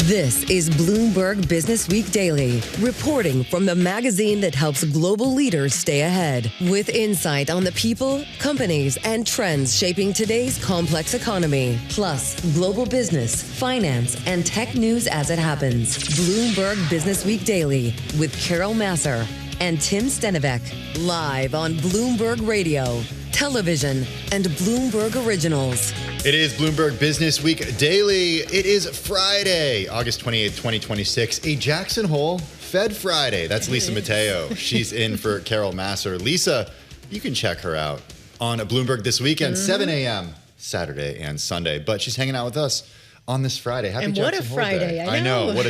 This is Bloomberg Businessweek Daily, reporting from the magazine that helps global leaders stay ahead, with insight on the people, companies, and trends shaping today's complex economy, plus global business, finance, and tech news as it happens. Bloomberg Businessweek Daily with Carol Masser and Tim Stenivek, live on Bloomberg Radio, television, and Bloomberg Originals. It is Bloomberg Businessweek Daily. It is Friday, August 28th, 2026, a Jackson Hole Fed Friday. That's Lisa Mateo. She's in for Carol Masser. Lisa, you can check her out on Bloomberg this weekend, 7 a.m. Saturday and Sunday. But she's hanging out with us on this Friday. Happy Jackson Hole Day. And what a Friday. I know. What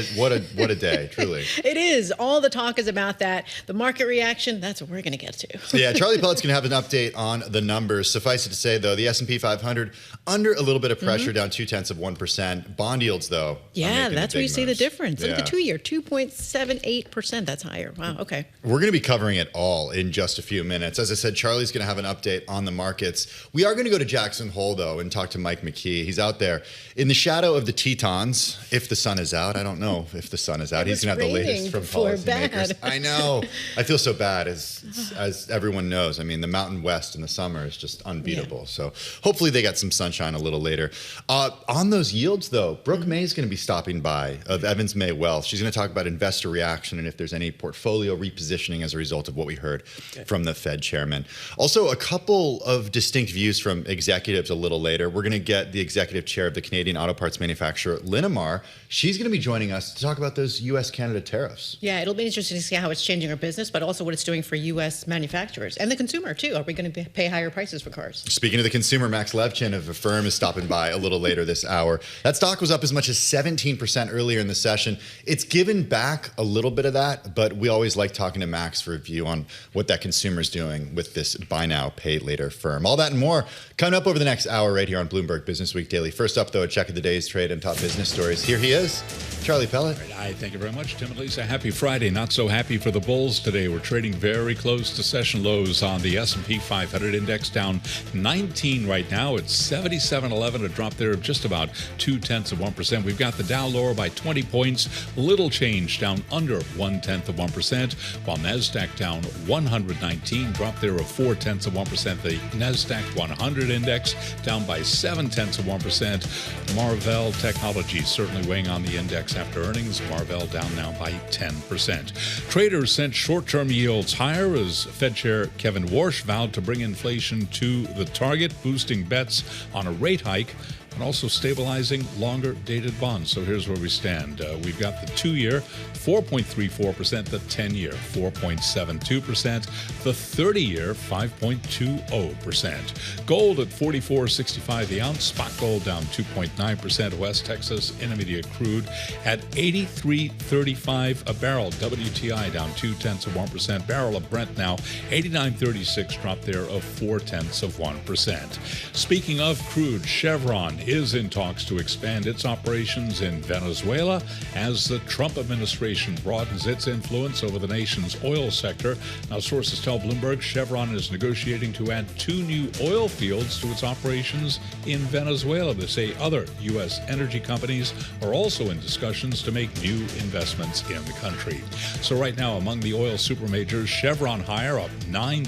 a day, truly. It is. All the talk is about that. The market reaction, that's what we're going to get to. Yeah, Charlie Pellet's going to have an update on the numbers. Suffice it to say, though, the S&P 500 under a little bit of pressure, down 0.2%. Bond yields, though. Yeah, that's where you see the difference. Look at the 2-year, 2.78%. That's higher. Wow, okay. We're going to be covering it all in just a few minutes. As I said, Charlie's going to have an update on the markets. We are going to go to Jackson Hole, though, and talk to Mike McKee. He's out there in the shadow of the Tetons. If the sun is out, I don't know if the sun is out. He's going to have the latest from policymakers. I know. I feel so bad, as everyone knows. I mean, the Mountain West in the summer is just unbeatable. Yeah. So hopefully they got some sunshine a little later. On those yields, though, Brooke May is going to be stopping by of Evans May Wealth. She's going to talk about investor reaction and if there's any portfolio repositioning as a result of what we heard from the Fed chairman. Also, a couple of distinct views from executives a little later. We're going to get the executive chair of the Canadian auto parts manufacturer, Linamar. She's going to be joining us to talk about those U.S.-Canada tariffs. Yeah, it'll be interesting to see how it's changing our business, but also what it's doing for U.S. manufacturers and the consumer, too. Are we going to pay higher prices for cars? Speaking of the consumer, Max Levchin of Affirm is stopping by a little later this hour. That stock was up as much as 17% earlier in the session. It's given back a little bit of that, but we always like talking to Max for a view on what that consumer's doing with this buy now, pay later firm. All that and more coming up over the next hour right here on Bloomberg Businessweek Daily. First up, though, a check of the day's trade and top business stories. Here he is, Charlie Pellet. All right, thank you very much, Tim and Lisa. Happy Friday. Not so happy for the bulls today. We're trading very close to session lows on the S&P 500 index, down 19 right now. It's 77.11, a drop there of just about 0.2%. We've got the Dow lower by 20 points. Little change, down under 0.1%, while NASDAQ down 119, drop there of 0.4%. The NASDAQ 100 index down by 0.7%. Marvell Technologies certainly weighing on the index after earnings. Marvell down now by 10%. Traders sent short-term yields higher as Fed Chair Kevin Warsh vowed to bring inflation to the target, boosting bets on a rate hike and also stabilizing longer-dated bonds. So here's where we stand. We've got the 2-year, 4.34%, the 10-year, 4.72%, the 30-year, 5.20%. Gold at $44.65 the ounce, spot gold down 2.9%, West Texas Intermediate crude at $83.35 a barrel, WTI down 0.2%, barrel of Brent now $89.36, drop there of 0.4%. Speaking of crude, Chevron is in talks to expand its operations in Venezuela as the Trump administration broadens its influence over the nation's oil sector. Now, sources tell Bloomberg Chevron is negotiating to add 2 new oil fields to its operations in Venezuela. They say other U.S. energy companies are also in discussions to make new investments in the country. So right now, among the oil supermajors, Chevron higher, up 0.9%,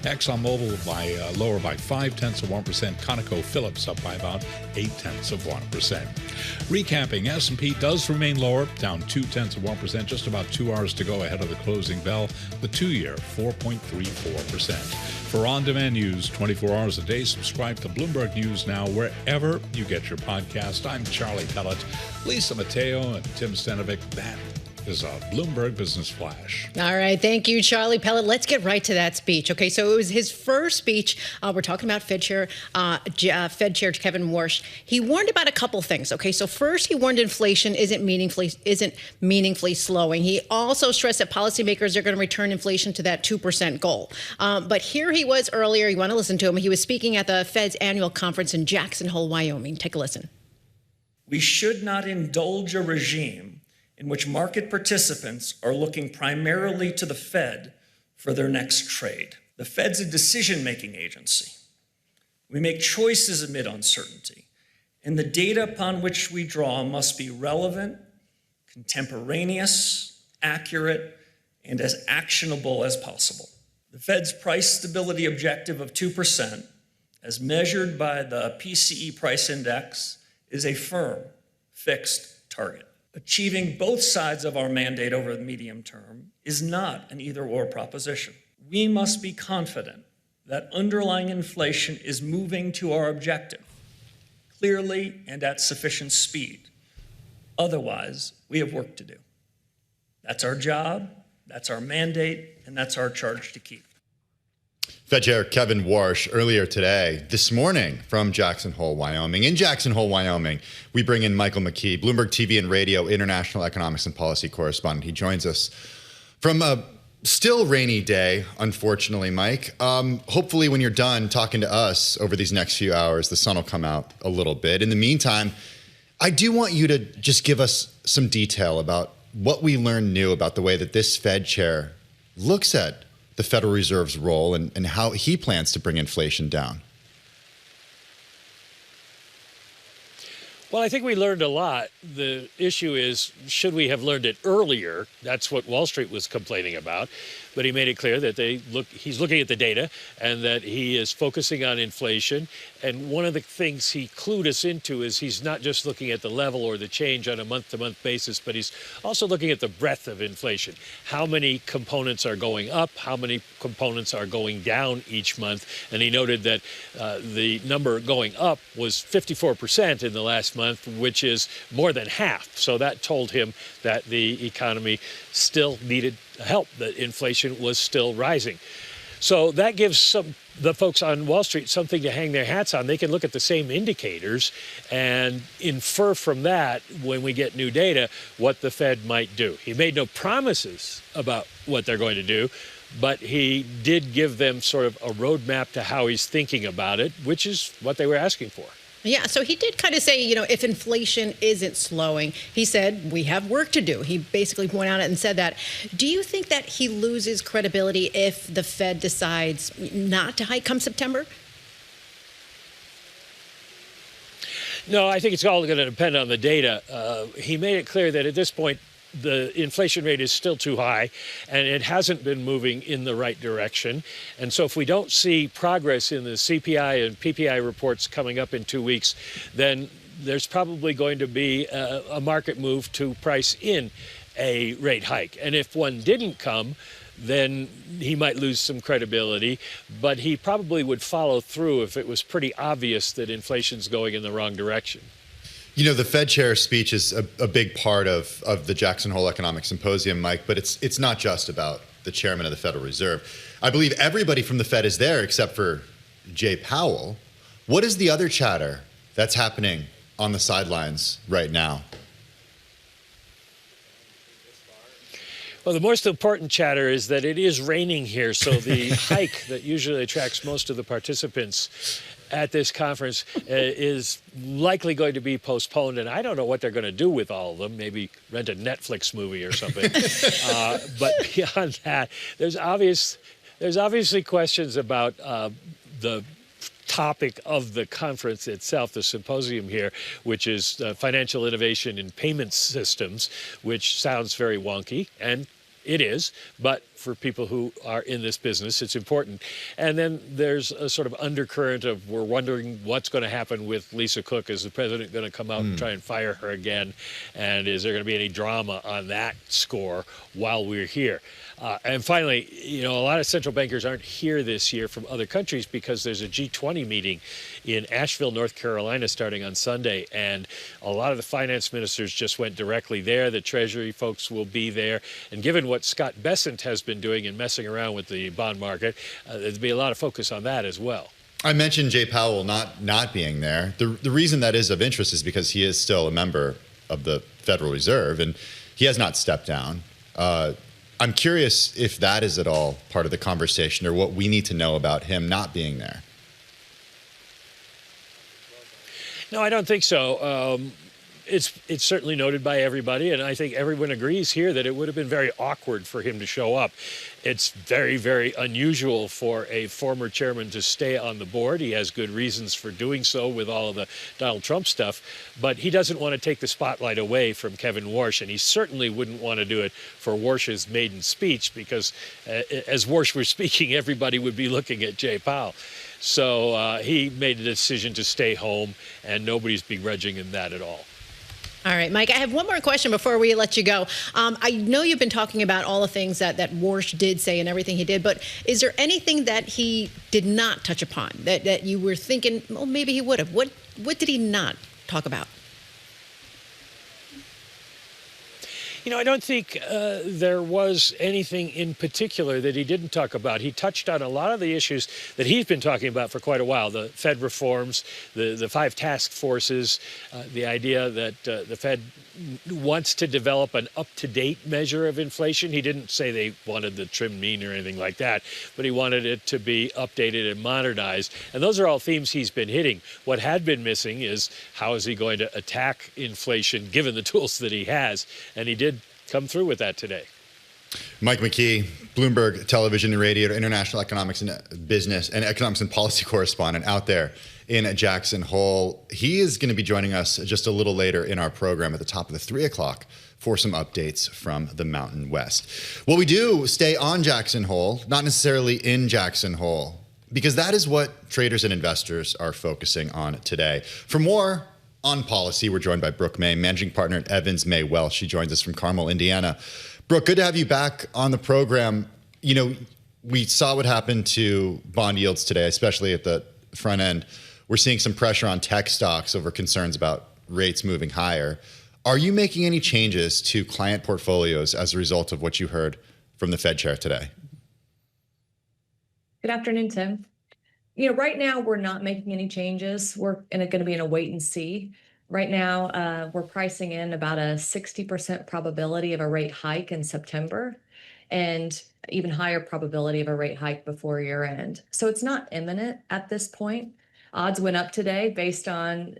ExxonMobil lower by 0.5%, ConocoPhillips up by about 0.8%. Recapping, S&P does remain lower, down 0.2%, just about 2 hours to go ahead of the closing bell. The 2-year, 4.34%. For on-demand news, 24 hours a day, subscribe to Bloomberg News Now wherever you get your podcast. I'm Charlie Pellet, Lisa Mateo, and Tim Stenivek. That is a Bloomberg Business Flash. All right. Thank you, Charlie Pellet. Let's get right to that speech. Okay, so it was his first speech. We're talking about Fed Chair Kevin Warsh. He warned about a couple things. Okay, so first he warned inflation isn't meaningfully slowing. He also stressed that policymakers are going to return inflation to that 2% goal. But here he was earlier. You want to listen to him. He was speaking at the Fed's annual conference in Jackson Hole, Wyoming. Take a listen. We should not indulge a regime in which market participants are looking primarily to the Fed for their next trade. The Fed's a decision-making agency. We make choices amid uncertainty, and the data upon which we draw must be relevant, contemporaneous, accurate, and as actionable as possible. The Fed's price stability objective of 2%, as measured by the PCE price index, is a firm, fixed target. Achieving both sides of our mandate over the medium term is not an either-or proposition. We must be confident that underlying inflation is moving to our objective, clearly and at sufficient speed. Otherwise, we have work to do. That's our job, that's our mandate, and that's our charge to keep. Fed Chair Kevin Warsh earlier today, this morning from Jackson Hole, Wyoming. In Jackson Hole, Wyoming, we bring in Michael McKee, Bloomberg TV and Radio International Economics and Policy Correspondent. He joins us from a still rainy day, unfortunately, Mike. Hopefully when you're done talking to us over these next few hours, the sun will come out a little bit. In the meantime, I do want you to just give us some detail about what we learned new about the way that this Fed chair looks at the Federal Reserve's role and how he plans to bring inflation down. Well, I think we learned a lot. The issue is, should we have learned it earlier? That's what Wall Street was complaining about. But he made it clear that he's looking at the data and that he is focusing on inflation. And one of the things he clued us into is he's not just looking at the level or the change on a month-to-month basis, but he's also looking at the breadth of inflation. How many components are going up? How many components are going down each month? And he noted that the number going up was 54% in the last month, which is more than half. So that told him that the economy still needed help, that inflation was still rising. So that gives the folks on Wall Street something to hang their hats on. They can look at the same indicators and infer from that, when we get new data, what the Fed might do. He made no promises about what they're going to do, but he did give them sort of a roadmap to how he's thinking about it, which is what they were asking for. Yeah, so he did kind of say, if inflation isn't slowing, he said, we have work to do. He basically went out and said that. Do you think that he loses credibility if the Fed decides not to hike come September? No, I think it's all going to depend on the data. He made it clear that at this point, the inflation rate is still too high, and it hasn't been moving in the right direction. And so if we don't see progress in the CPI and PPI reports coming up in 2 weeks, then there's probably going to be a market move to price in a rate hike. And if one didn't come, then he might lose some credibility, but he probably would follow through if it was pretty obvious that inflation's going in the wrong direction. The Fed chair speech is a big part of the Jackson Hole Economic Symposium, Mike, but it's not just about the chairman of the Federal Reserve. I believe everybody from the Fed is there except for Jay Powell. What is the other chatter that's happening on the sidelines right now? Well, the most important chatter is that it is raining here, so the hike that usually attracts most of the participants at this conference is likely going to be postponed, and I don't know what they're going to do with all of them. Maybe rent a Netflix movie or something. But beyond that, there's obviously questions about the topic of the conference itself, the symposium here, which is financial innovation in payment systems, which sounds very wonky, and it is, but for people who are in this business, it's important. And then there's a sort of undercurrent of, we're wondering what's going to happen with Lisa Cook. Is the president going to come out and try and fire her again? And is there going to be any drama on that score while we're here? And finally, a lot of central bankers aren't here this year from other countries because there's a G20 meeting in Asheville, North Carolina, starting on Sunday. And a lot of the finance ministers just went directly there. The Treasury folks will be there. And given what Scott Bessent has been doing and messing around with the bond market, there'll be a lot of focus on that as well. I mentioned Jay Powell not being there. The reason that is of interest is because he is still a member of the Federal Reserve, and he has not stepped down. I'm curious if that is at all part of the conversation or what we need to know about him not being there. No, I don't think so. it's certainly noted by everybody, and I think everyone agrees here that it would have been very awkward for him to show up. It's very, very unusual for a former chairman to stay on the board. He has good reasons for doing so with all of the Donald Trump stuff, but he doesn't want to take the spotlight away from Kevin Warsh, and he certainly wouldn't want to do it for Warsh's maiden speech, because as Warsh were speaking, everybody would be looking at Jay Powell. So he made the decision to stay home, and nobody's begrudging him that at all. All right, Mike, I have one more question before we let you go. I know you've been talking about all the things that Warsh did say and everything he did, but is there anything that he did not touch upon that you were thinking, well, maybe he would have? What did he not talk about? You know, I don't think there was anything in particular that he didn't talk about. He touched on a lot of the issues that he's been talking about for quite a while: the Fed reforms, the 5 task forces, the idea that the Fed wants to develop an up-to-date measure of inflation. He didn't say they wanted the trim mean or anything like that, but he wanted it to be updated and modernized. And those are all themes he's been hitting. What had been missing is how is he going to attack inflation given the tools that he has, and he did come through with that today. Mike McKee, Bloomberg Television and Radio, International Economics and Business and Economics and Policy Correspondent out there in Jackson Hole. He is going to be joining us just a little later in our program at the top of the 3 o'clock for some updates from the Mountain West. Well, we do stay on Jackson Hole, not necessarily in Jackson Hole, because that is what traders and investors are focusing on today. For more on policy, we're joined by Brooke May, managing partner at Evans May Wealth. She joins us from Carmel, Indiana. Brooke, good to have you back on the program. You know, we saw what happened to bond yields today, especially at the front end. We're seeing some pressure on tech stocks over concerns about rates moving higher. Are you making any changes to client portfolios as a result of what you heard from the Fed chair today? Good afternoon, Tim. You know, right now we're not making any changes. We're going to be in a wait and see. Right now, we're pricing in about a 60% probability of a rate hike in September, and even higher probability of a rate hike before year end. So it's not imminent at this point. Odds went up today based on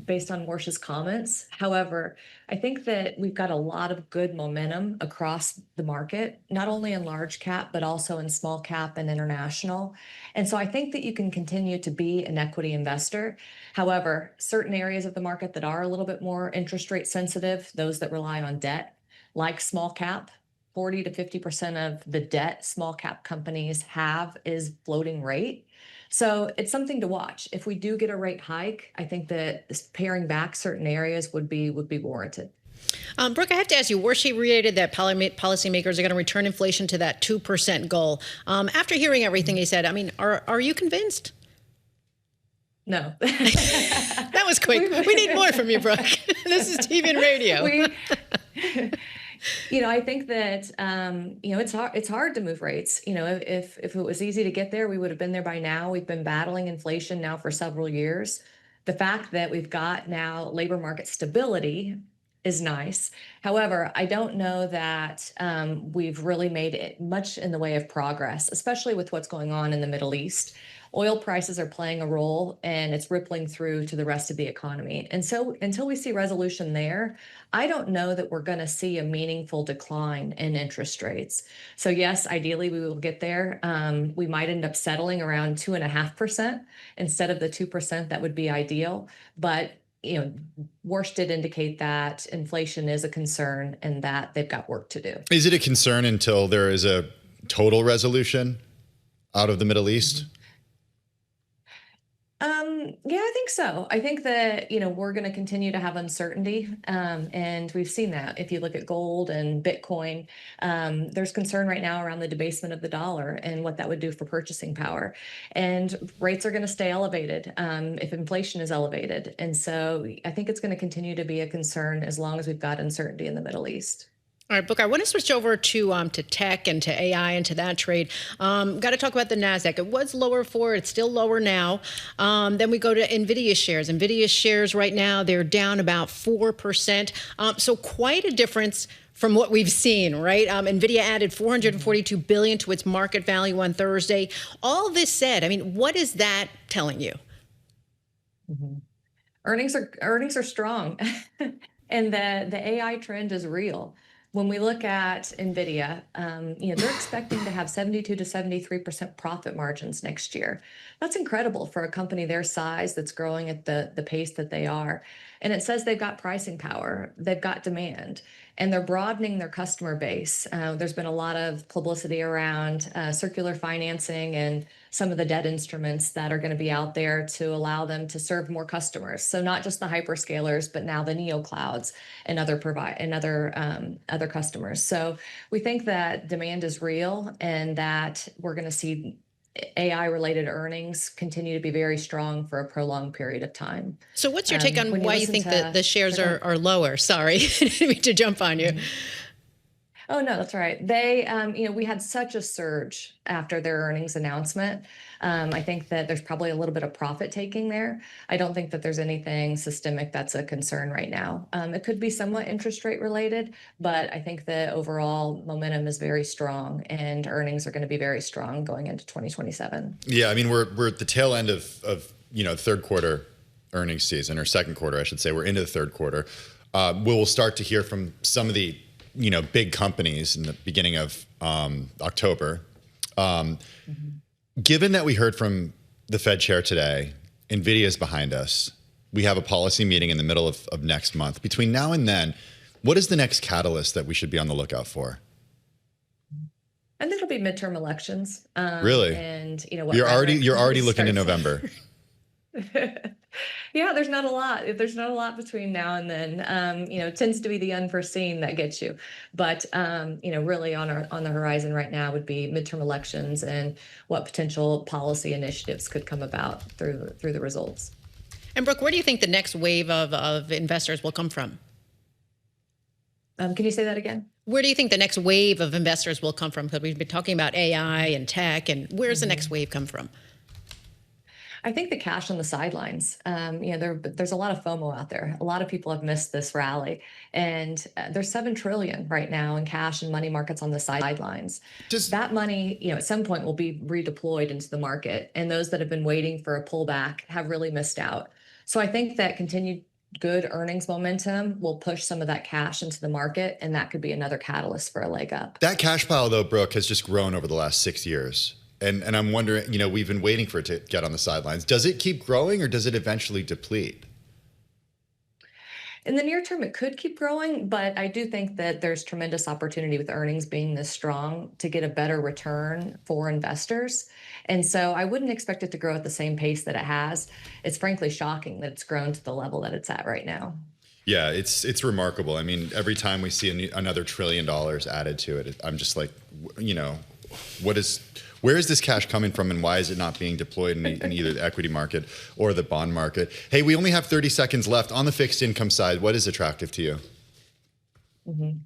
Warsh's comments. However, I think that we've got a lot of good momentum across the market, not only in large cap, but also in small cap and international. And so I think that you can continue to be an equity investor. However, certain areas of the market that are a little bit more interest rate sensitive, those that rely on debt, like small cap, 40 to 50% of the debt small cap companies have is floating rate. So it's something to watch. If we do get a rate hike, I think that paring back certain areas would be warranted. Brooke, I have to ask you, Warsh reiterated that policymakers are going to return inflation to that 2% goal. After hearing everything he said, I mean, are you convinced? No. That was quick. We need more from you, Brooke. This is TV and radio. You know, I think that, you know, it's hard to move rates. You know, if it was easy to get there, we would have been there by now. We've been battling inflation now for several years. The fact that we've got now labor market stability is nice. However, I don't know that we've really made it much in the way of progress, especially with what's going on in the Middle East. Oil prices are playing a role, and it's rippling through to the rest of the economy. And so until we see resolution there, I don't know that we're going to see a meaningful decline in interest rates. So yes, ideally we will get there. We might end up settling around 2.5% instead of the 2%. That would be ideal. But you know, Warsh did indicate that inflation is a concern and that they've got work to do. Is it a concern until there is a total resolution out of the Middle East? Yeah, I think so. I think that, you know, we're going to continue to have uncertainty. And we've seen that. If you look at gold and Bitcoin, there's concern right now around the debasement of the dollar and what that would do for purchasing power. And rates are going to stay elevated if inflation is elevated. And so I think it's going to continue to be a concern as long as we've got uncertainty in the Middle East. All right, Brooke, I want to switch over to tech and to AI and to that trade. Got to talk about the NASDAQ. It was lower before. It's still lower now. Then we go to NVIDIA shares. NVIDIA shares right now, they're down about 4%. So quite a difference from what we've seen, right? NVIDIA added $442 billion to its market value on Thursday. All this said, I mean, what is that telling you? Mm-hmm. Earnings are strong, and the AI trend is real. When we look at NVIDIA, they're expecting to have 72 to 73% profit margins next year. That's incredible for a company their size that's growing at the pace that they are. And it says they've got pricing power, they've got demand, and they're broadening their customer base. There's been a lot of publicity around circular financing and some of the debt instruments that are going to be out there to allow them to serve more customers. So not just the hyperscalers, but now the neoclouds and other customers. So we think that demand is real and that we're going to see AI-related earnings continue to be very strong for a prolonged period of time. So what's your take on why you think the shares are lower? Sorry, I didn't mean to jump on you. Oh, no, that's right. They, we had such a surge after their earnings announcement. I think that there's probably a little bit of profit taking there. I don't think that there's anything systemic that's a concern right now. It could be somewhat interest rate related, but I think the overall momentum is very strong and earnings are going to be very strong going into 2027. Yeah, I mean, we're at the tail end of third quarter earnings season, or second quarter, I should say. We're into the third quarter. We'll start to hear from some of the big companies in the beginning of October. Given that we heard from the Fed chair today, NVIDIA is behind us. We have a policy meeting in the middle of next month. Between now and then, what is the next catalyst that we should be on the lookout for? I think it'll be midterm elections. Really? And you're already looking to November. Yeah, there's not a lot. There's not a lot between now and then. It tends to be the unforeseen that gets you. But really on the horizon right now would be midterm elections and what potential policy initiatives could come about through the results. And Brooke, where do you think the next wave of investors will come from? Can you say that again? Where do you think the next wave of investors will come from? Because we've been talking about AI and tech, and where's the next wave come from? I think the cash on the sidelines. There's a lot of FOMO out there. A lot of people have missed this rally, and there's $7 trillion right now in cash and money markets on the sidelines. That money, at some point will be redeployed into the market, and those that have been waiting for a pullback have really missed out. So I think that continued good earnings momentum will push some of that cash into the market, and that could be another catalyst for a leg up. That cash pile, though, Brooke, has just grown over the last 6 years. And I'm wondering, we've been waiting for it to get on the sidelines. Does it keep growing or does it eventually deplete? In the near term, it could keep growing, but I do think that there's tremendous opportunity with earnings being this strong to get a better return for investors. And so I wouldn't expect it to grow at the same pace that it has. It's frankly shocking that it's grown to the level that it's at right now. Yeah, it's remarkable. I mean, every time we see another $1 trillion added to it, I'm just like, where is this cash coming from, and why is it not being deployed in either the equity market or the bond market? Hey, we only have 30 seconds left. On the fixed income side, what is attractive to you? Mm-hmm.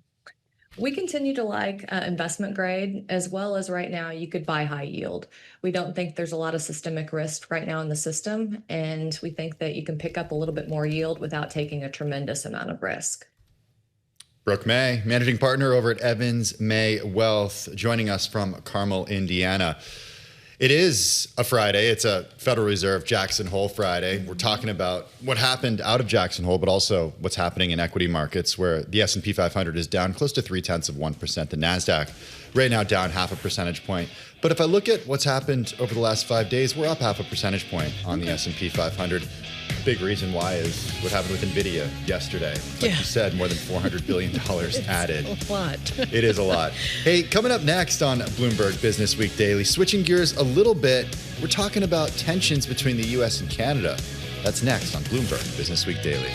We continue to like investment grade, as well as right now you could buy high yield. We don't think there's a lot of systemic risk right now in the system, and we think that you can pick up a little bit more yield without taking a tremendous amount of risk. Brooke May, managing partner over at Evans May Wealth, joining us from Carmel, Indiana. It is a Friday. It's a Federal Reserve Jackson Hole Friday. We're talking about what happened out of Jackson Hole, but also what's happening in equity markets, where the S&P 500 is down close to 0.3%. The NASDAQ right now down 0.5 percentage point. But if I look at what's happened over the last 5 days, we're up 0.5 percentage point on the S&P 500. Big reason why is what happened with NVIDIA yesterday. Like you said, more than $400 billion added. It's a lot. It is a lot. Hey, coming up next on Bloomberg Businessweek Daily, switching gears a little bit, we're talking about tensions between the U.S. and Canada. That's next on Bloomberg Businessweek Daily.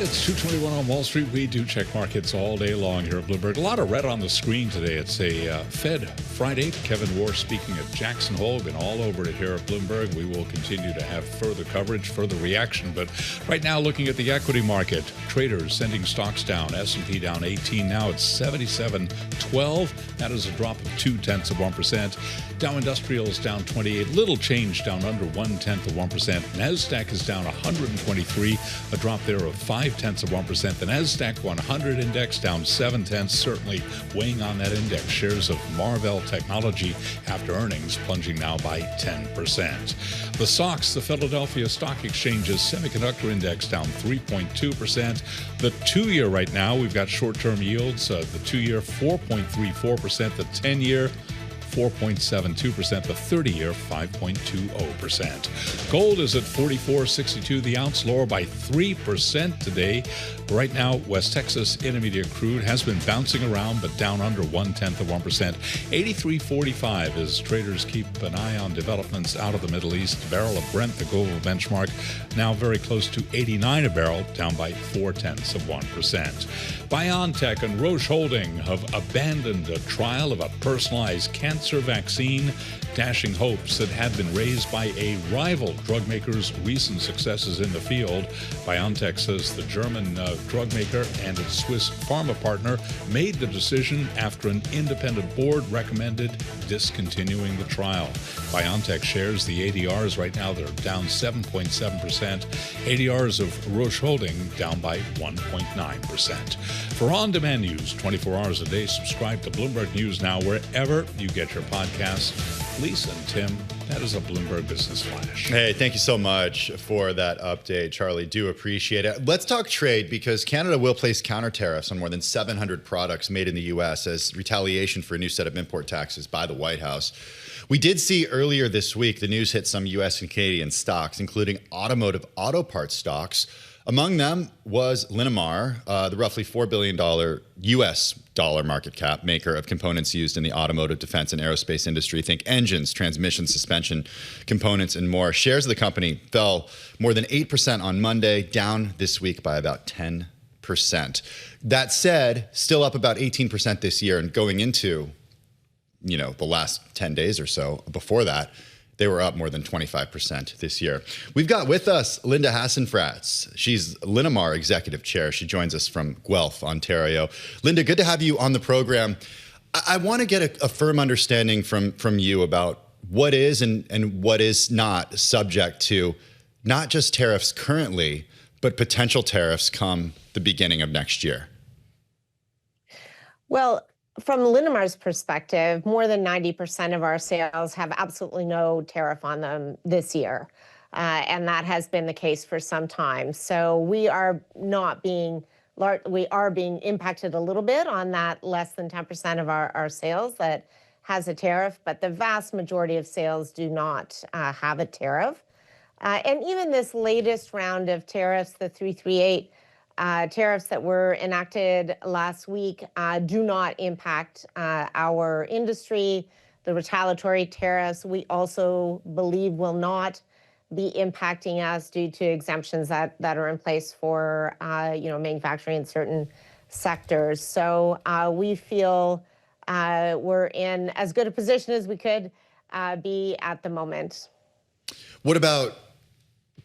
It's 2:21 on Wall Street. We do check markets all day long here at Bloomberg. A lot of red on the screen today. It's a Fed Friday. Kevin Warsh speaking at Jackson Hole. Been all over it here at Bloomberg. We will continue to have further coverage, further reaction. But right now, looking at the equity market, traders sending stocks down. S&P down 18. Now it's 77.12. That is a drop of 0.2%. Dow Industrials down 28. Little change, down under 0.1%. NASDAQ is down 123. A drop there of 5%. 0.5%. The NASDAQ 100 index down 0.7, certainly weighing on that index. Shares of Marvell Technology after earnings plunging now by 10%. The SOX, the Philadelphia Stock Exchange's semiconductor index down 3.2%. The 2-year right now, we've got short-term yields. The 2-year 4.34%, the 10-year 4.72%, the 30-year 5.20%. Gold is at $44.62 the ounce, lower by 3% today. Right now, West Texas Intermediate crude has been bouncing around, but down under 0.1%. 83.45 as traders keep an eye on developments out of the Middle East. Barrel of Brent, the global benchmark, now very close to 89 a barrel, down by 0.4%. BioNTech and Roche Holding have abandoned a trial of a personalized cancer vaccine, dashing hopes that had been raised by a rival drug maker's recent successes in the field. BioNTech says the German drug maker and its Swiss pharma partner made the decision after an independent board recommended discontinuing the trial. BioNTech shares, the ADRs right now, they're down 7.7%. ADRs of Roche Holding down by 1.9%. For on-demand news 24 hours a day, subscribe to Bloomberg News Now wherever you get your podcasts. Lisa and Tim, that is a Bloomberg Business Flash. Hey, thank you so much for that update, Charlie. Do appreciate it. Let's talk trade, because Canada will place counter tariffs on more than 700 products made in the U.S. as retaliation for a new set of import taxes by the White House. We did see earlier this week the news hit some U.S. and Canadian stocks, including automotive auto parts stocks. Among them was Linamar, the roughly $4 billion U.S. dollar market cap maker of components used in the automotive, defense, and aerospace industry. Think engines, transmission, suspension, components, and more. Shares of the company fell more than 8% on Monday, down this week by about 10%. That said, still up about 18% this year, and going into, the last 10 days or so before that, they were up more than 25% this year. We've got with us Linda Hasenfratz. She's Linamar Executive Chair. She joins us from Guelph, Ontario. Linda, good to have you on the program. I want to get a firm understanding from you about what is and what is not subject to not just tariffs currently, but potential tariffs come the beginning of next year. Well, from Linamar's perspective, more than 90% of our sales have absolutely no tariff on them this year. And that has been the case for some time. So we are being impacted a little bit on that less than 10% of our sales that has a tariff, but the vast majority of sales do not have a tariff. And even this latest round of tariffs, the 338 tariffs that were enacted last week, do not impact our industry. The retaliatory tariffs, we also believe, will not be impacting us due to exemptions that are in place for manufacturing in certain sectors. So we feel we're in as good a position as we could be at the moment. What about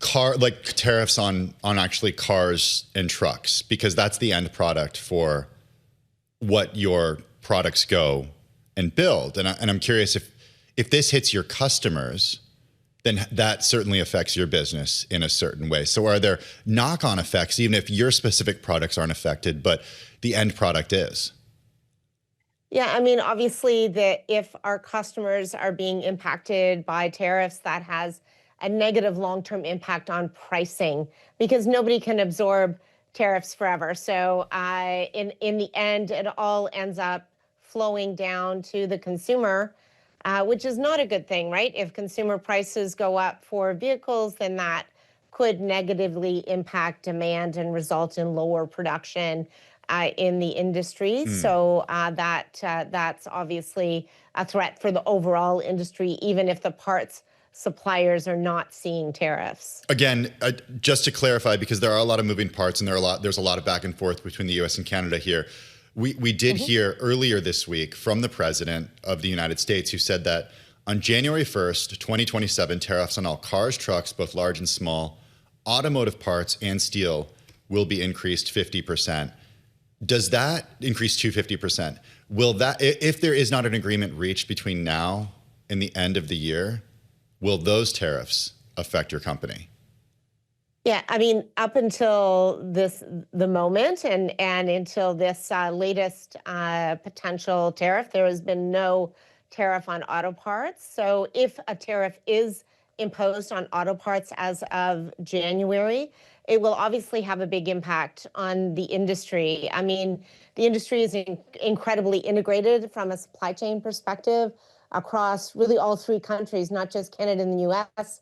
tariffs on actually cars and trucks, because that's the end product for what your products go and build. And I'm curious if this hits your customers, then that certainly affects your business in a certain way. So are there knock-on effects, even if your specific products aren't affected, but the end product is? Yeah, I mean, obviously, if our customers are being impacted by tariffs, that has a negative long-term impact on pricing, because nobody can absorb tariffs forever. So in the end, it all ends up flowing down to the consumer, which is not a good thing, right? If consumer prices go up for vehicles, then that could negatively impact demand and result in lower production in the industry. So that's obviously a threat for the overall industry, even if the parts suppliers are not seeing tariffs. Again, just to clarify, because there are a lot of moving parts and there's a lot of back and forth between the U.S. and Canada here. We did hear earlier this week from the President of the United States, who said that on January 1st, 2027, tariffs on all cars, trucks, both large and small, automotive parts and steel will be increased 50%. Does that increase to 50%? Will that, if there is not an agreement reached between now and the end of the year, will those tariffs affect your company? Yeah, I mean, up until the moment and until this latest potential tariff, there has been no tariff on auto parts. So if a tariff is imposed on auto parts as of January, it will obviously have a big impact on the industry. I mean, the industry is incredibly integrated from a supply chain perspective across really all three countries, not just Canada and the US,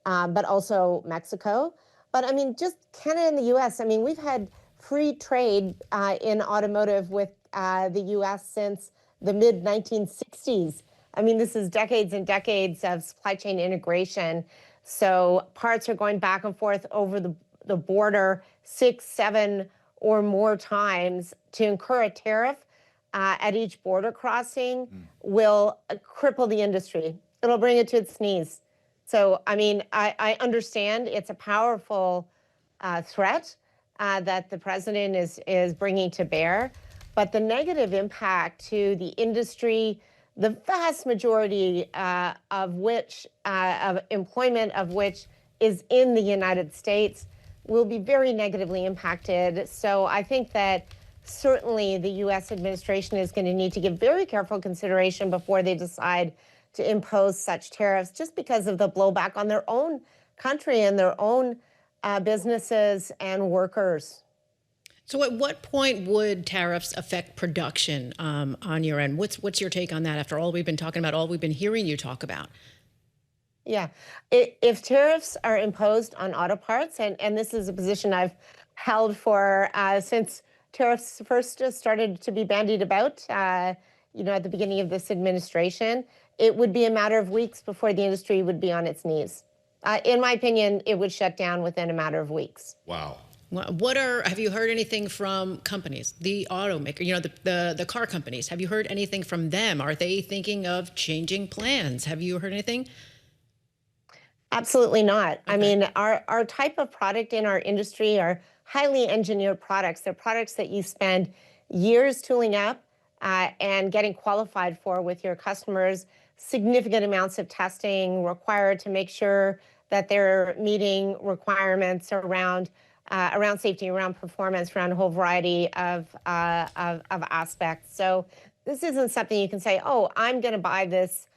but also Mexico. But I mean, just Canada and the US, I mean, we've had free trade in automotive with the US since the mid 1960s. I mean, this is decades and decades of supply chain integration. So parts are going back and forth over the border 6, 7, or more times. To incur a tariff at each border crossing will cripple the industry. It'll bring it to its knees. So, I mean, I understand it's a powerful threat that the president is bringing to bear, but the negative impact to the industry, the vast majority of which, of employment of which is in the United States, will be very negatively impacted. So I think that certainly the U.S. administration is going to need to give very careful consideration before they decide to impose such tariffs, just because of the blowback on their own country and their own businesses and workers. So at what point would tariffs affect production on your end? What's your take on that after all we've been talking about, all we've been hearing you talk about? Yeah, if tariffs are imposed on auto parts, and this is a position I've held for since tariffs first started to be bandied about, at the beginning of this administration, it would be a matter of weeks before the industry would be on its knees. In my opinion, it would shut down within a matter of weeks. Wow. Have you heard anything from companies, the automaker, the car companies? Have you heard anything from them? Are they thinking of changing plans? Have you heard anything? Absolutely not. Okay. I mean, our type of product in our industry are highly engineered products. They're products that you spend years tooling up and getting qualified for with your customers. Significant amounts of testing required to make sure that they're meeting requirements around safety, around performance, around a whole variety of aspects. So this isn't something you can say, oh, I'm going to buy this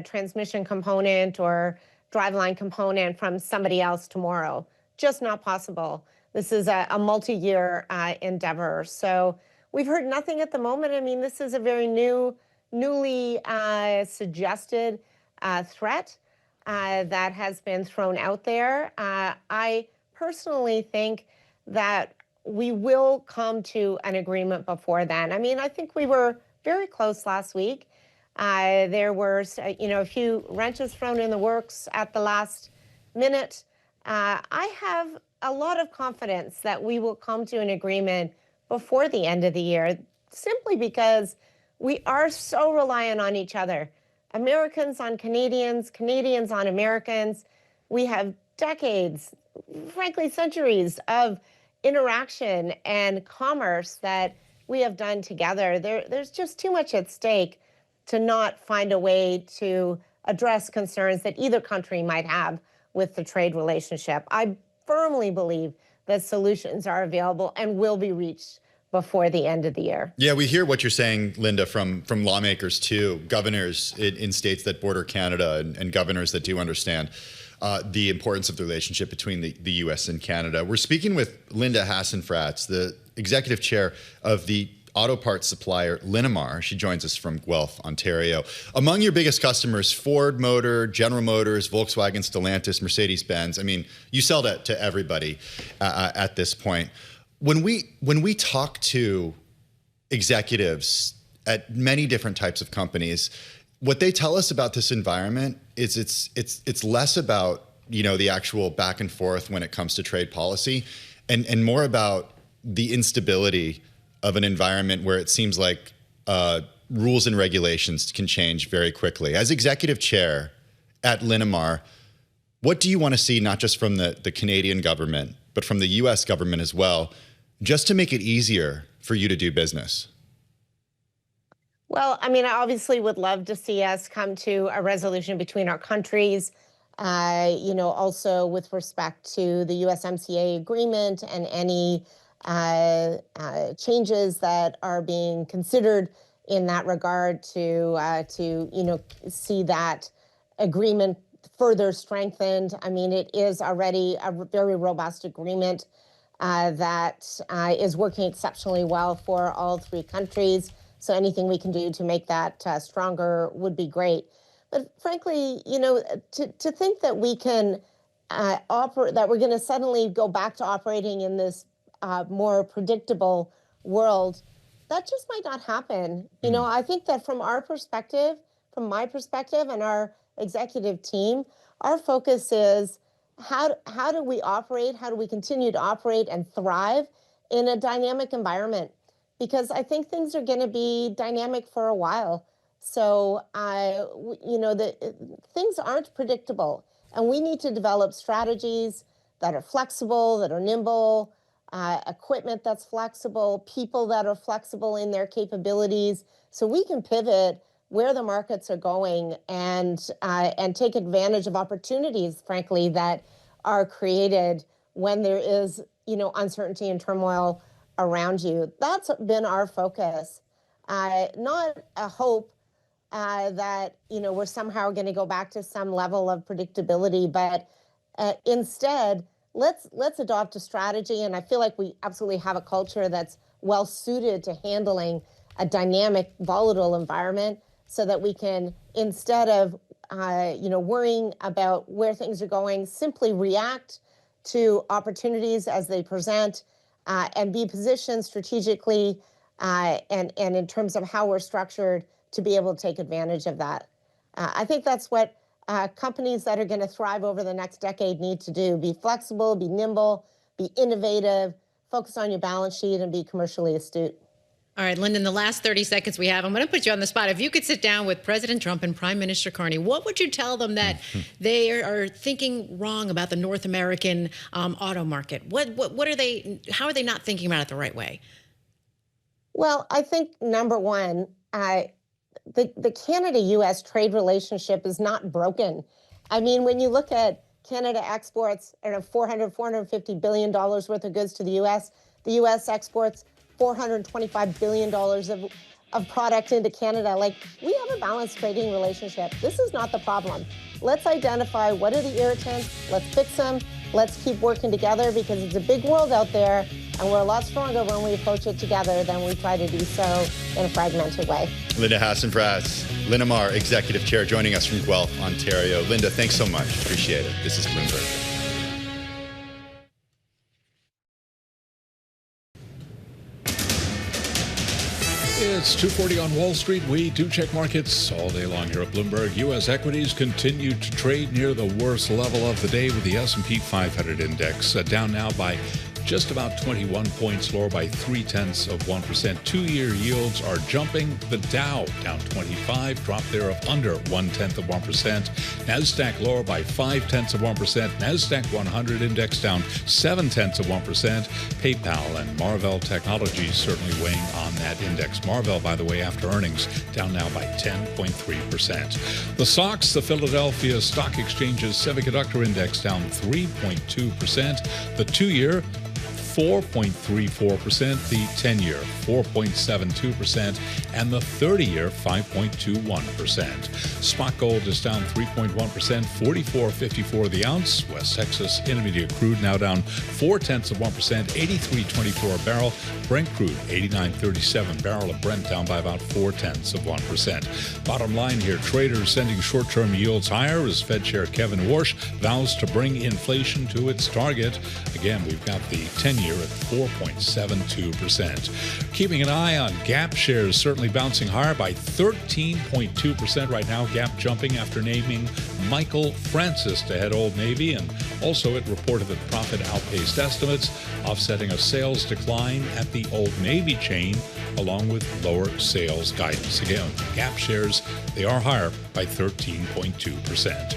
transmission component or driveline component from somebody else tomorrow. Just not possible. This is a multi-year endeavor. So we've heard nothing at the moment. I mean, this is a very newly suggested threat that has been thrown out there. I personally think that we will come to an agreement before then. I mean, I think we were very close last week. There were, a few wrenches thrown in the works at the last minute. I have a lot of confidence that we will come to an agreement before the end of the year, simply because we are so reliant on each other. Americans on Canadians, Canadians on Americans. We have decades, frankly, centuries of interaction and commerce that we have done together. There's just too much at stake to not find a way to address concerns that either country might have with the trade relationship. I firmly believe that solutions are available and will be reached before the end of the year. Yeah, we hear what you're saying, Linda, from lawmakers too, governors in states that border Canada and governors that do understand the importance of the relationship between the U.S. and Canada. We're speaking with Linda Hasenfratz, the executive chair of the auto parts supplier Linamar. She joins us from Guelph, Ontario. Among your biggest customers, Ford Motor, General Motors, Volkswagen, Stellantis, Mercedes-Benz. I mean, you sell that to everybody at this point. When we talk to executives at many different types of companies, what they tell us about this environment is it's less about the actual back and forth when it comes to trade policy, and more about the instability of an environment where it seems like rules and regulations can change very quickly. As executive chair at Linamar, what do you want to see, not just from the Canadian government, but from the U.S. government as well, just to make it easier for you to do business? Well, I mean, I obviously would love to see us come to a resolution between our countries. Also with respect to the USMCA agreement and any changes that are being considered in that regard to see that agreement further strengthened. I mean, it is already a very robust agreement that is working exceptionally well for all three countries. So anything we can do to make that stronger would be great. But frankly, to think that we can operate, that we're going to suddenly go back to operating in this more predictable world, that just might not happen. I think that from our perspective, from my perspective and our executive team, our focus is how do we operate? How do we continue to operate and thrive in a dynamic environment? Because I think things are going to be dynamic for a while. So, things aren't predictable, and we need to develop strategies that are flexible, that are nimble, equipment that's flexible, people that are flexible in their capabilities, so we can pivot where the markets are going and take advantage of opportunities, frankly, that are created when there is, uncertainty and turmoil around you. That's been our focus, not a hope that we're somehow going to go back to some level of predictability, but instead, let's adopt a strategy. And I feel like we absolutely have a culture that's well suited to handling a dynamic, volatile environment, so that we can, instead of worrying about where things are going, simply react to opportunities as they present, and be positioned strategically and in terms of how we're structured to be able to take advantage of that. I think that's what companies that are going to thrive over the next decade need to do: be flexible, be nimble, be innovative, focus on your balance sheet, and be commercially astute. All right, Linda, in the last 30 seconds we have, I'm going to put you on the spot. If you could sit down with President Trump and Prime Minister Carney, what would you tell them that they are thinking wrong about the North American auto market? What are they? How are they not thinking about it the right way? Well, I think number one, the Canada-U.S. trade relationship is not broken. I mean, when you look at Canada exports $450 billion worth of goods to the U.S. exports $425 billion of product into Canada. Like, we have a balanced trading relationship. This is not the problem. Let's identify what are the irritants. Let's fix them. Let's keep working together, because it's a big world out there, and we're a lot stronger when we approach it together than we try to do so in a fragmented way. Linda Hasenfratz, Linamar Executive Chair, joining us from Guelph, Ontario. Linda, thanks so much. Appreciate it. This is Bloomberg. It's 2:40 on Wall Street. We do check markets all day long here at Bloomberg. U.S. equities continue to trade near the worst level of the day, with the S&P 500 index down now by just about 21 points, lower by 0.3%. Two-year yields are jumping. The Dow down 25, drop there of under 0.1%. NASDAQ lower by 0.5%. NASDAQ 100 index down 0.7%. PayPal and Marvell Technologies certainly weighing on that index. Marvell, by the way, after earnings, down now by 10.3%. The SOX, the Philadelphia Stock Exchange's semiconductor index, down 3.2%. The two-year 4.34%, the 10-year 4.72%, and the 30-year 5.21%. Spot gold is down 3.1%, $44.54 the ounce. West Texas Intermediate crude now down 0.4%, $83.24 a barrel. Brent crude $89.37 barrel of Brent, down by about 0.4%. Bottom line here, traders sending short-term yields higher as Fed Chair Kevin Warsh vows to bring inflation to its target. Again, we've got the 10-year at 4.72%. Keeping an eye on Gap shares, certainly bouncing higher by 13.2% right now. Gap jumping after naming Michael Francis to head Old Navy, and also it reported that profit outpaced estimates, offsetting a sales decline at the Old Navy chain, along with lower sales guidance. Again, Gap shares, they are higher by 13.2%.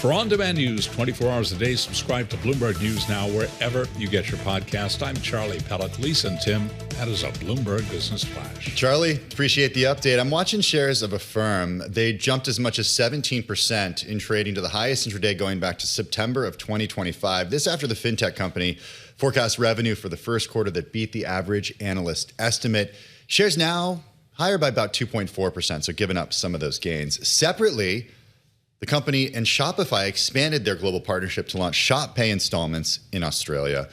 For on-demand news 24 hours a day, subscribe to Bloomberg News Now wherever you get your podcast. I'm Charlie Pellet. Lisa and Tim, that is a Bloomberg Business Flash. Charlie, appreciate the update. I'm watching shares of Affirm. They jumped as much as 17% in trading to the highest intraday going back to September of 2025. This after the fintech company forecast revenue for the first quarter that beat the average analyst estimate. Shares now higher by about 2.4%, so giving up some of those gains. Separately, the company and Shopify expanded their global partnership to launch Shop Pay installments in Australia.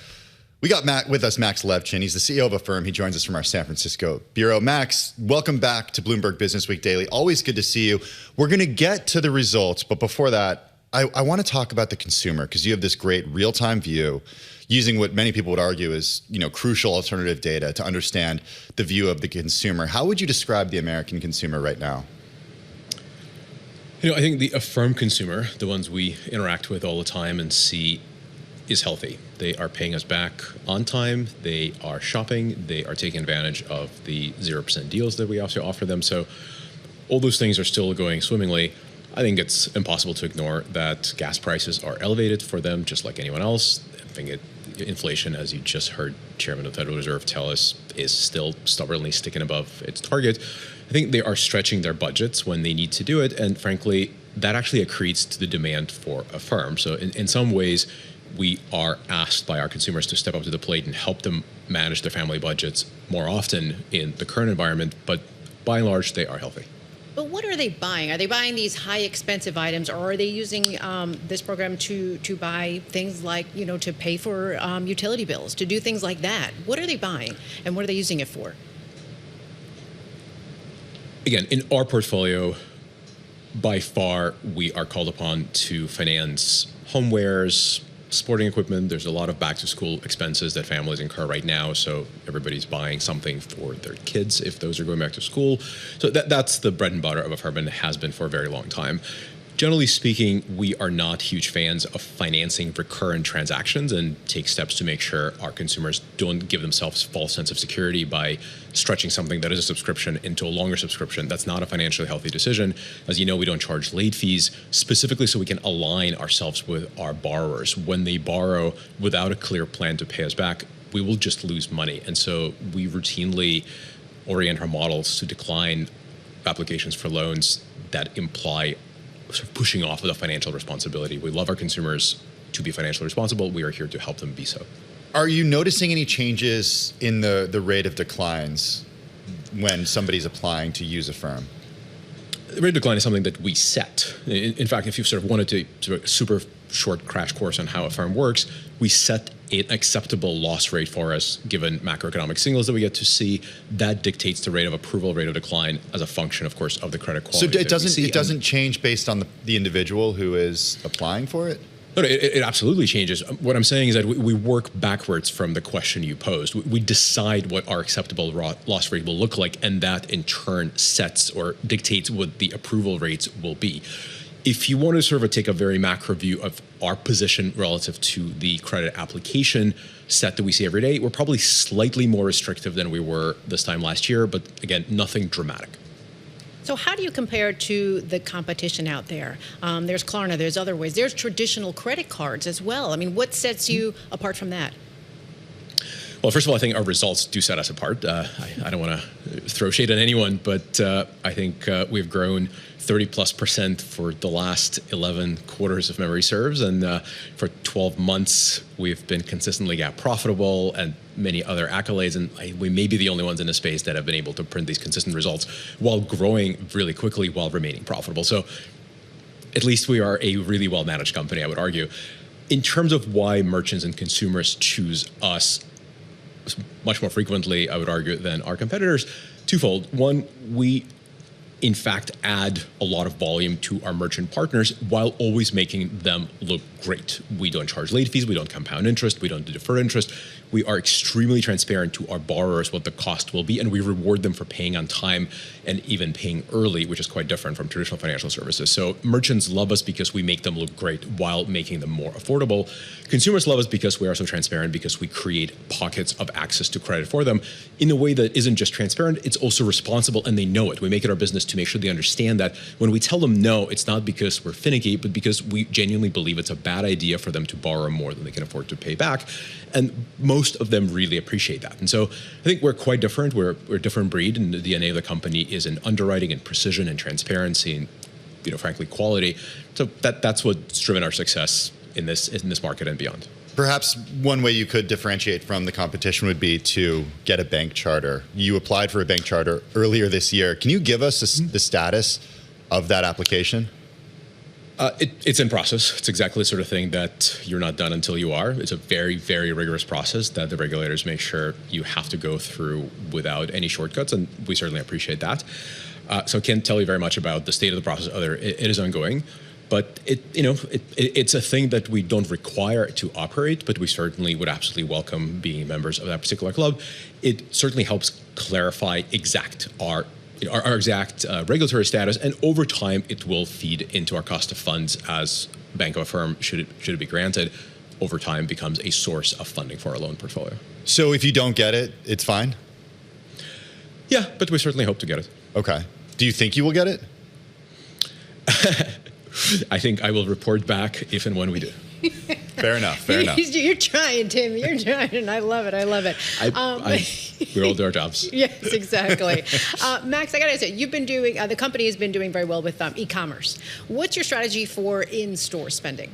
We got with us Max Levchin. He's the CEO of Affirm. He joins us from our San Francisco bureau. Max, welcome back to Bloomberg Businessweek Daily. Always good to see you. We're going to get to the results, but before that, I want to talk about the consumer because you have this great real-time view using what many people would argue is, crucial alternative data to understand the view of the consumer. How would you describe the American consumer right now? I think the Affirm consumer, the ones we interact with all the time and see, is healthy. They are paying us back on time. They are shopping. They are taking advantage of the 0% deals that we also offer them. So all those things are still going swimmingly. I think it's impossible to ignore that gas prices are elevated for them, just like anyone else. I think inflation, as you just heard Chairman of the Federal Reserve tell us, is still stubbornly sticking above its target. I think they are stretching their budgets when they need to do it. And frankly, that actually accretes to the demand for Affirm. So in some ways, we are asked by our consumers to step up to the plate and help them manage their family budgets more often in the current environment. But by and large, they are healthy. But what are they buying? Are they buying these high expensive items, or are they using this program to buy things like, to pay for utility bills, to do things like that? What are they buying, and what are they using it for? Again, in our portfolio, by far, we are called upon to finance homewares, sporting equipment. There's a lot of back-to-school expenses that families incur right now, so everybody's buying something for their kids if those are going back to school. So that's the bread and butter of Affirm, and it has been for a very long time. Generally speaking, we are not huge fans of financing recurrent transactions and take steps to make sure our consumers don't give themselves a false sense of security by stretching something that is a subscription into a longer subscription. That's not a financially healthy decision. As you know, we don't charge late fees specifically so we can align ourselves with our borrowers. When they borrow without a clear plan to pay us back, we will just lose money. And so we routinely orient our models to decline applications for loans that imply sort of pushing off of the financial responsibility. We love our consumers to be financially responsible. We are here to help them be so. Are you noticing any changes in the rate of declines when somebody's applying to use Affirm? The rate of decline is something that we set. In fact, if you sort of wanted to sort of super short crash course on how Affirm works, we set an acceptable loss rate for us, given macroeconomic signals that we get to see. That dictates the rate of approval, rate of decline, as a function, of course, of the credit quality. So it doesn't change based on the individual who is applying for it? No, it absolutely changes. What I'm saying is that we work backwards from the question you posed. We decide what our acceptable loss rate will look like, and that in turn sets or dictates what the approval rates will be. If you want to sort of take a very macro view of our position relative to the credit application set that we see every day, we're probably slightly more restrictive than we were this time last year, but again, nothing dramatic. So how do you compare to the competition out there? There's Klarna, there's other ways. There's traditional credit cards as well. I mean, what sets you apart from that? Well, first of all, I think our results do set us apart. I don't want to throw shade at anyone, but I think we've grown 30+% for the last 11 quarters, if memory serves. And for 12 months, we've been consistently GAAP profitable and many other accolades. And we may be the only ones in the space that have been able to print these consistent results while growing really quickly while remaining profitable. So at least we are a really well-managed company, I would argue. In terms of why merchants and consumers choose us much more frequently, I would argue, than our competitors, twofold. One, we in fact add a lot of volume to our merchant partners while always making them look great. We don't charge late fees, we don't compound interest, we don't do deferred interest. We are extremely transparent to our borrowers what the cost will be, and we reward them for paying on time and even paying early, which is quite different from traditional financial services. So merchants love us because we make them look great while making them more affordable. Consumers love us because we are so transparent, because we create pockets of access to credit for them in a way that isn't just transparent, it's also responsible, and they know it. We make it our business to make sure they understand that when we tell them no, it's not because we're finicky, but because we genuinely believe it's a bad idea for them to borrow more than they can afford to pay back. And most of them really appreciate that. And so I think we're quite different. We're a different breed, and the DNA of the company is in underwriting and precision and transparency and, frankly, quality. So that's what's driven our success in this market and beyond. Perhaps one way you could differentiate from the competition would be to get a bank charter. You applied for a bank charter earlier this year. Can you give us the status of that application? It's in process. It's exactly the sort of thing that you're not done until you are. It's a very, very rigorous process that the regulators make sure you have to go through without any shortcuts, and we certainly appreciate that. So I can't tell you very much about the state of the process. It is ongoing. But it's a thing that we don't require to operate, but we certainly would absolutely welcome being members of that particular club. It certainly helps clarify our exact regulatory status, and over time it will feed into our cost of funds as Bank of Affirm, should it be granted, over time becomes a source of funding for our loan portfolio. So if you don't get it, it's fine? Yeah, but we certainly hope to get it. Okay. Do you think you will get it? I think I will report back if and when we do. Fair enough. You're trying, Tim. You're trying, and I love it. We all do our jobs. Yes, exactly. Max, I got to say, you've been doing, the company has been doing very well with e-commerce. What's your strategy for in-store spending?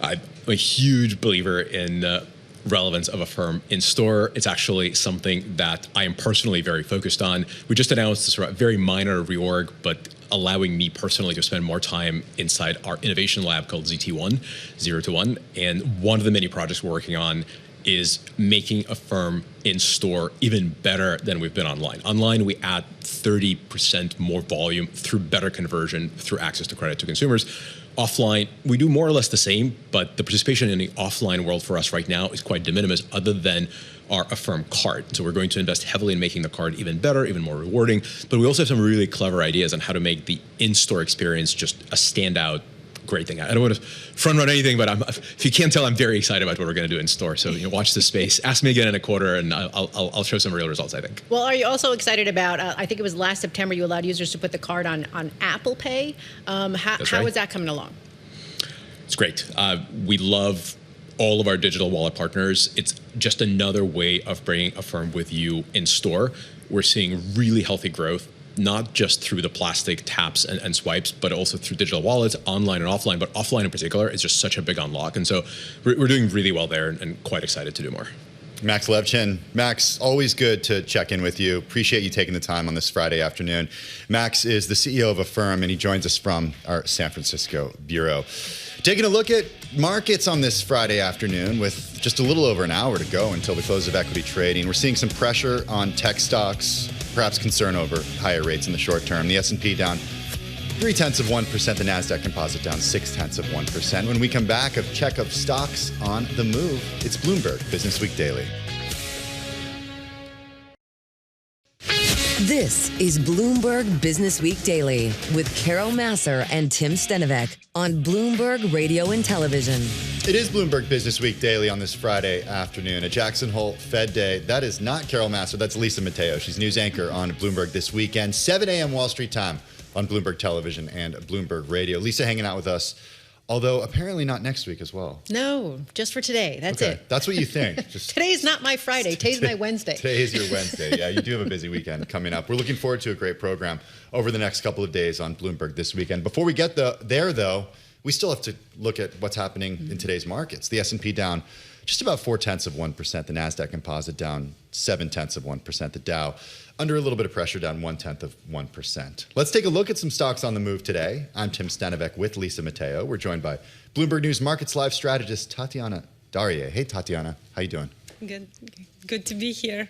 I'm a huge believer in the relevance of Affirm in store. It's actually something that I am personally very focused on. We just announced this very minor reorg, but allowing me personally to spend more time inside our innovation lab called ZT1, 0 to 1. And one of the many projects we're working on is making Affirm in store even better than we've been online. Online, we add 30% more volume through better conversion, through access to credit to consumers. Offline, we do more or less the same, but the participation in the offline world for us right now is quite de minimis, other than our Affirm card. So we're going to invest heavily in making the card even better, even more rewarding. But we also have some really clever ideas on how to make the in-store experience just a standout great thing. I don't want to front run anything, but if you can't tell, I'm very excited about what we're going to do in store. So watch this space. Ask me again in a quarter, and I'll show some real results, I think. Well, are you also excited about? I think it was last September you allowed users to put the card on Apple Pay. How is that coming along? It's great. We love all of our digital wallet partners. It's just another way of bringing Affirm with you in store. We're seeing really healthy growth, not just through the plastic taps and swipes, but also through digital wallets, online and offline. But offline in particular is just such a big unlock. And so we're doing really well there and quite excited to do more. Max Levchin. Max, always good to check in with you. Appreciate you taking the time on this Friday afternoon. Max is the CEO of Affirm, and he joins us from our San Francisco bureau. Taking a look at markets on this Friday afternoon with just a little over an hour to go until the close of equity trading. We're seeing some pressure on tech stocks, perhaps concern over higher rates in the short term. The S&P down 0.3%, the NASDAQ composite down 0.6%. When we come back, a check of stocks on the move. It's Bloomberg Businessweek Daily. This is Bloomberg Businessweek Daily with Carol Masser and Tim Stenivek on Bloomberg Radio and Television. It is Bloomberg Businessweek Daily on this Friday afternoon, a Jackson Hole Fed Day. That is not Carol Masser, that's Lisa Mateo. She's news anchor on Bloomberg this weekend, 7 a.m. Wall Street time on Bloomberg Television and Bloomberg Radio. Lisa hanging out with us, although apparently not next week as well. No, just for today. That's it. That's what you think. Today's not my Friday. Today's my Wednesday. Today is your Wednesday. Yeah, you do have a busy weekend coming up. We're looking forward to a great program over the next couple of days on Bloomberg this weekend. Before we get there, though, we still have to look at what's happening in today's markets. The S&P down just about 0.4%. The NASDAQ composite down 0.7%. The Dow under a little bit of pressure, down 0.1%. Let's take a look at some stocks on the move today. I'm Tim Stenivek with Lisa Mateo. We're joined by Bloomberg News Markets Live strategist Tatiana Darye. Hey, Tatiana. How you doing? Good to be here.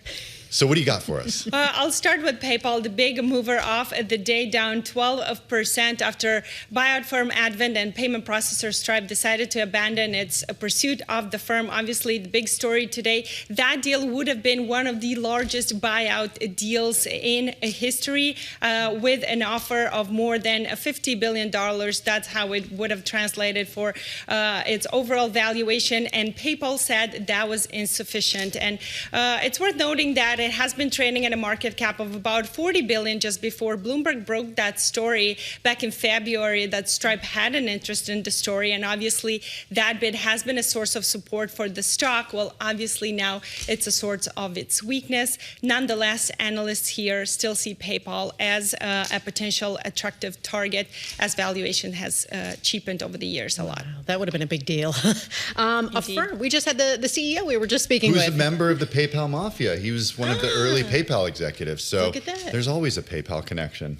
So what do you got for us? I'll start with PayPal, the big mover off at the day, down 12% after buyout firm Advent and payment processor Stripe decided to abandon its pursuit of the firm. Obviously, the big story today, that deal would have been one of the largest buyout deals in history with an offer of more than $50 billion. That's how it would have translated for its overall valuation. And PayPal said that was insufficient. And it's worth noting that it has been trading at a market cap of about $40 billion just before Bloomberg broke that story back in February that Stripe had an interest in the story. And obviously, that bid has been a source of support for the stock. Well, obviously, now it's a source of its weakness. Nonetheless, analysts here still see PayPal as a potential attractive target as valuation has cheapened over the years a lot. Wow, that would have been a big deal. Affirm, we just had the CEO we were just speaking Who's with. a member of the PayPal mafia. He was one of the early PayPal executives. So Look at that. there's always a PayPal connection.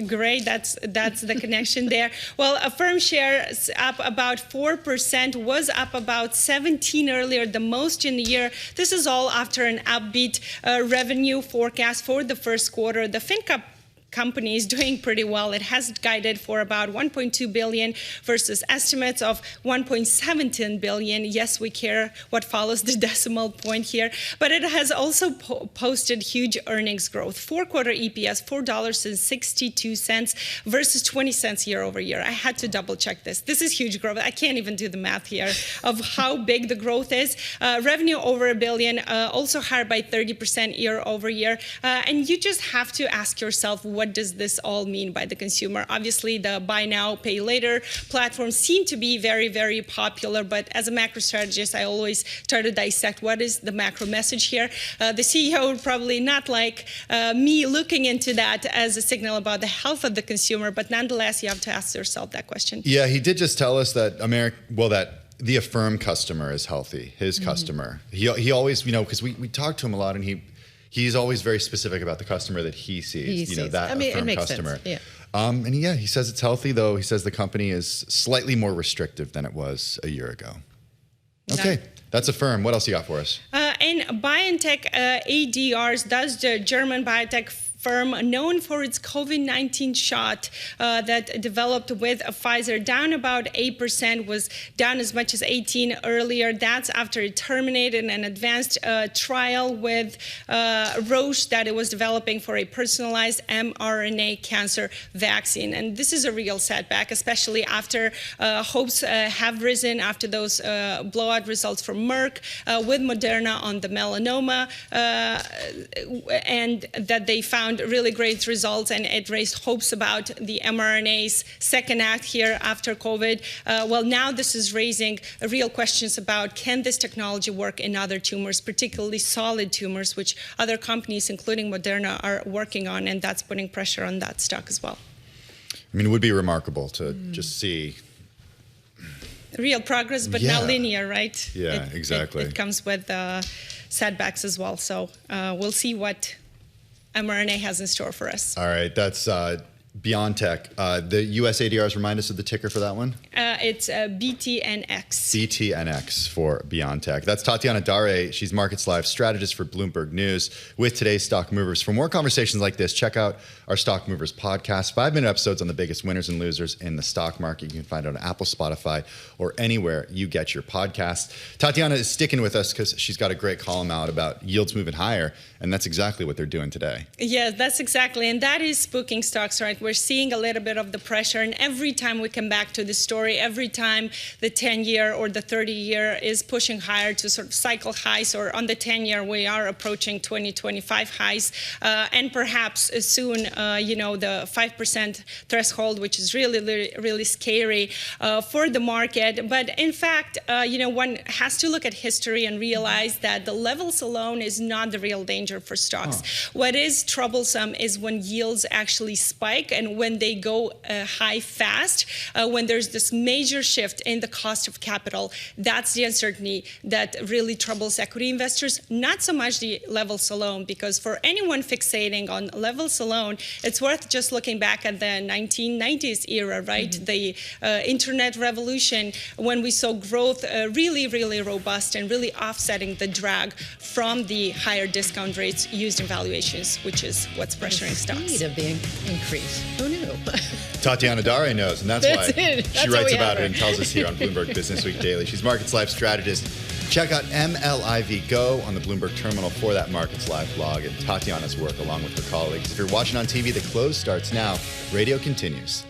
Great, that's the connection there. Well, Affirm shares up about 4%, was up about 17 earlier, the most in the year. This is all after an upbeat revenue forecast for the first quarter. The FinCap company is doing pretty well. It has guided for about $1.2 billion versus estimates of $1.17 billion. Yes, we care what follows the decimal point here, but it has also posted huge earnings growth. Four-quarter EPS, $4.62 versus 20 cents year over year. I had to double check this. This is huge growth. I can't even do the math here of how big the growth is. Revenue over $1 billion, also higher by 30% year over year. And you just have to ask yourself, what does this all mean by the consumer? Obviously, the buy now, pay later platforms seem to be very, very popular. But as a macro strategist, I always try to dissect what is the macro message here. The CEO would probably not like me looking into that as a signal about the health of the consumer. But nonetheless, you have to ask yourself that question. Yeah, he did just tell us that that the Affirm customer is healthy, his customer. He always, because we talk to him a lot, and he's always very specific about the customer that he sees, that Affirm customer. Sense. Yeah. And he says it's healthy, though. He says the company is slightly more restrictive than it was a year ago. Okay, that's Affirm. What else you got for us? And BioNTech ADRs, that's the German biotech firm known for its COVID-19 shot that developed with Pfizer, down about 8%, was down as much as 18 earlier. That's after it terminated an advanced trial with Roche that it was developing for a personalized mRNA cancer vaccine. And this is a real setback, especially after hopes have risen after those blowout results from Merck with Moderna on the melanoma, and that they found really great results, and it raised hopes about the mRNA's second act here after COVID. Well, now this is raising real questions about, can this technology work in other tumors, particularly solid tumors, which other companies, including Moderna, are working on, and that's putting pressure on that stock as well. I mean, it would be remarkable to just see real progress, but not linear, right? Yeah, exactly. It comes with setbacks as well. So we'll see what mRNA has in store for us. All right, that's BioNTech. The US ADRs, remind us of the ticker for that one? It's BTNX. BTNX for BioNTech. That's Tatiana Dare. She's Markets Live strategist for Bloomberg News with today's Stock Movers. For more conversations like this, check out our Stock Movers podcast, 5-minute episodes on the biggest winners and losers in the stock market. You can find it on Apple, Spotify, or anywhere you get your podcasts. Tatiana is sticking with us because she's got a great column out about yields moving higher, and that's exactly what they're doing today. Yeah, that's exactly, and that is spooking stocks, right? We're seeing a little bit of the pressure, and every time we come back to the story, every time the 10-year or the 30-year is pushing higher to sort of cycle highs, or on the 10-year we are approaching 2025 highs, and perhaps soon, the 5% threshold, which is really, really scary for the market. But in fact, one has to look at history and realize that the levels alone is not the real danger for stocks. What is troublesome is when yields actually spike and when they go high fast, when there's this major shift in the cost of capital. That's the uncertainty that really troubles equity investors, not so much the levels alone, because for anyone fixating on levels alone, it's worth just looking back at the 1990s era, right? The internet revolution, when we saw growth really, really robust and really offsetting the drag from the higher discount rates used in valuations, which is what's pressuring stocks. The speed of the increase. Who knew? Tatiana Dare knows, and that's why she writes about it and tells us here on Bloomberg Businessweek Daily. She's Markets Live strategist. Check out MLIV Go on the Bloomberg terminal for that Markets Live blog and Tatiana's work along with her colleagues. If you're watching on TV, the close starts now. Radio continues.